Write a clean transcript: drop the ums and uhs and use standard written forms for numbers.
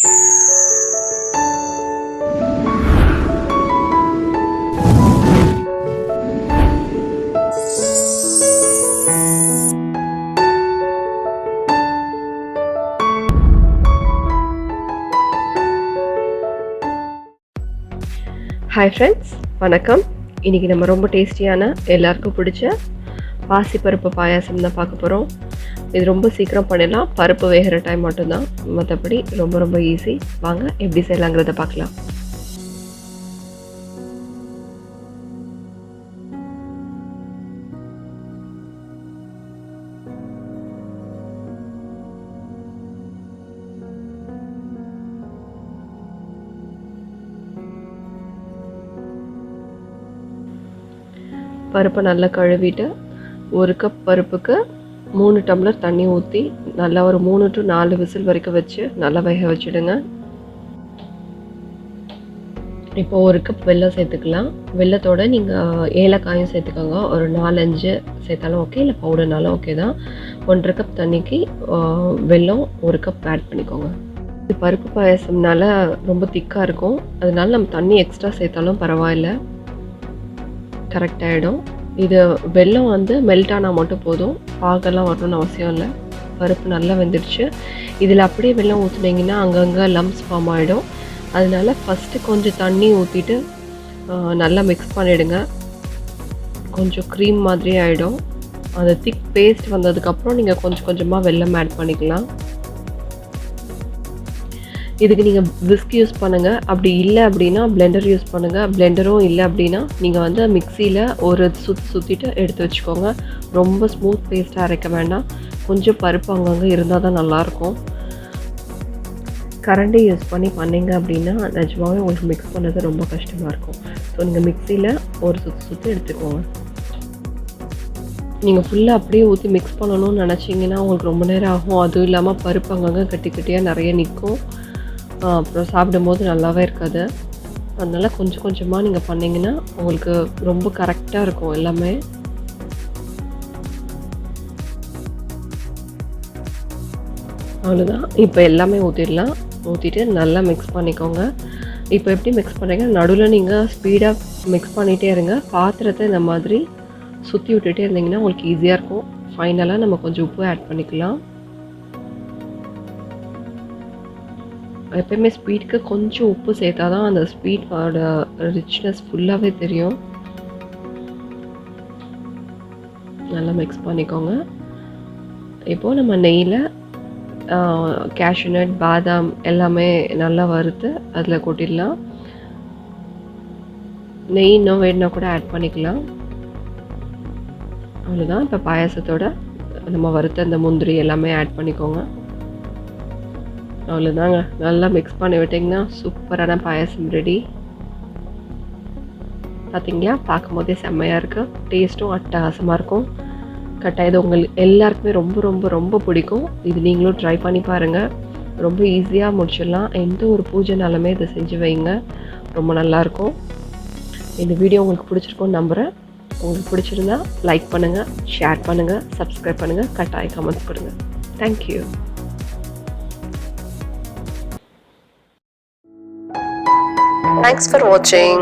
Hi friends, வணக்கம். இன்றைக்கி நம்ம ரொம்ப டேஸ்டியான எல்லாருக்கும் பிடிச்ச பாசிப்பருப்பு பாயாசம் தான் பார்க்க போகிறோம். இது ரொம்ப சீக்கிரம் பண்ணிடலாம். பருப்பு வேகிற டைம் மட்டும்தான், மற்றபடி ரொம்ப ரொம்ப ஈஸி. வாங்க எப்படி செய்யலாங்கிறத பார்க்கலாம். பருப்பை நல்லா கழுவிட்டு 1 கப் பருப்புக்கு 3 டம்ளர் தண்ணி ஊற்றி நல்லா ஒரு 3 to 4 விசில் வரைக்கும் வச்சு நல்லா வேக வச்சுடுங்க. இப்போ 1 கப் வெல்லம் சேர்த்துக்கலாம். வெல்லத்தோட நீங்கள் ஏலக்காயும் சேர்த்துக்கோங்க. ஒரு 4-5 சேர்த்தாலும் ஓகே, இல்லை பவுடர்னாலும் ஓகே தான். 1.5 கப் தண்ணிக்கு வெல்லம் 1 கப் ஆட் பண்ணிக்கோங்க. இது பருப்பு பாயாசம்னால ரொம்ப திக்காக இருக்கும், அதனால நம்ம தண்ணி எக்ஸ்ட்ரா சேர்த்தாலும் பரவாயில்ல, கரெக்டாகிடும். இது வெல்லம் வந்து மெல்ட் ஆனால் மட்டும் போதும், பாகெல்லாம் வரணும்னு அவசியம் இல்லை. பருப்பு நல்லா வெந்துடுச்சு. இதில் அப்படியே வெல்லம் ஊற்றுனீங்கன்னா அங்கங்கே லம்ஸ் ஃபார்ம் ஆகிடும். அதனால ஃபஸ்ட்டு கொஞ்சம் தண்ணி ஊற்றிட்டு நல்லா மிக்ஸ் பண்ணிவிடுங்க. கொஞ்சம் க்ரீம் மாதிரி ஆகிடும். அந்த திக் பேஸ்ட் வந்ததுக்கப்புறம் நீங்கள் கொஞ்சம் கொஞ்சமாக வெல்லம் ஆட் பண்ணிக்கலாம். இதுக்கு நீங்கள் விஸ்க் யூஸ் பண்ணுங்கள். அப்படி இல்லை அப்படின்னா பிளெண்டர் யூஸ் பண்ணுங்கள். பிளெண்டரும் இல்லை அப்படின்னா நீங்கள் வந்து மிக்சியில் ஒரு சுற்றிட்டு எடுத்து வச்சுக்கோங்க. ரொம்ப ஸ்மூத் பேஸ்ட்டாக அரைக்க வேண்டாம். கொஞ்சம் பருப்பு அங்கங்கே இருந்தால் தான் நல்லாயிருக்கும். கரண்டி யூஸ் பண்ணி பண்ணிங்க அப்படின்னா நிஜமாகவே உங்களுக்கு மிக்ஸ் பண்ணுறது ரொம்ப கஷ்டமாக இருக்கும். ஸோ நீங்கள் மிக்சியில் ஒரு சுற்றி எடுத்துக்கோங்க. நீங்கள் ஃபுல்லாக அப்படியே ஊற்றி மிக்ஸ் பண்ணணும்னு நினச்சிங்கன்னா உங்களுக்கு ரொம்ப நேரம் ஆகும். அதுவும் இல்லாமல் பருப்பு அங்கங்கே கட்டி கட்டியாக நிறைய நிற்கும். அப்புறம் சாப்பிடும்போது நல்லாவே இருக்காது. அதனால் கொஞ்சம் கொஞ்சமாக நீங்கள் பண்ணிங்கன்னா உங்களுக்கு ரொம்ப கரெக்டாக இருக்கும் எல்லாமே. அவ்வளோதான். இப்போ எல்லாமே ஊற்றிடலாம். ஊற்றிட்டு நல்லா மிக்ஸ் பண்ணிக்கோங்க. இப்போ எப்படி மிக்ஸ் பண்ணுறீங்க, நடுவில் நீங்கள் ஸ்பீடாக மிக்ஸ் பண்ணிகிட்டே இருங்க. பாத்திரத்தை இந்த மாதிரி சுற்றி விட்டுட்டே இருந்தீங்கன்னா உங்களுக்கு ஈஸியாக இருக்கும். ஃபைனலாக நம்ம கொஞ்சம் உப்பு ஆட் பண்ணிக்கலாம். எப்பயுமே ஸ்வீட்டுக்கு கொஞ்சம் உப்பு சேர்த்தா தான் அந்த ஸ்வீட்டோட ரிச்னஸ் ஃபுல்லாகவே தெரியும். நல்லா மிக்ஸ் பண்ணிக்கோங்க. இப்போது நம்ம நெய்யில் கேஷ்யூநட், பாதாம் எல்லாமே நல்லா வறுத்து அதில் கொட்டிடலாம். நெய் இன்னும் வேணுன்னா கூட ஆட் பண்ணிக்கலாம். அவ்வளோதான். இப்போ பாயாசத்தோட நம்ம வறுத்த அந்த முந்திரி எல்லாமே ஆட் பண்ணிக்கோங்க. அவ்வளோதாங்க. நல்லா மிக்ஸ் பண்ணி விட்டிங்கன்னா சூப்பரான பாயாசம் ரெடி. பார்த்தீங்களா, பார்க்கும்போதே செம்மையாக இருக்குது. டேஸ்ட்டும் அட்டகாசமாக இருக்கும். கட்டாயம் இது உங்களுக்கு எல்லாருக்குமே ரொம்ப ரொம்ப ரொம்ப பிடிக்கும். இது நீங்களும் ட்ரை பண்ணி பாருங்கள். ரொம்ப ஈஸியாக முடிச்சிடலாம். எந்த ஒரு பூஜைனாலுமே இதை செஞ்சு வைங்க, ரொம்ப நல்லாயிருக்கும். இந்த வீடியோ உங்களுக்கு பிடிச்சிருக்கும்னு நம்புகிறேன். உங்களுக்கு பிடிச்சிருந்தா லைக் பண்ணுங்கள், ஷேர் பண்ணுங்கள், சப்ஸ்கிரைப் பண்ணுங்கள், கட்டாயம் கமெண்ட்ஸ் கொடுங்க. தேங்க்யூ. Thanks for watching.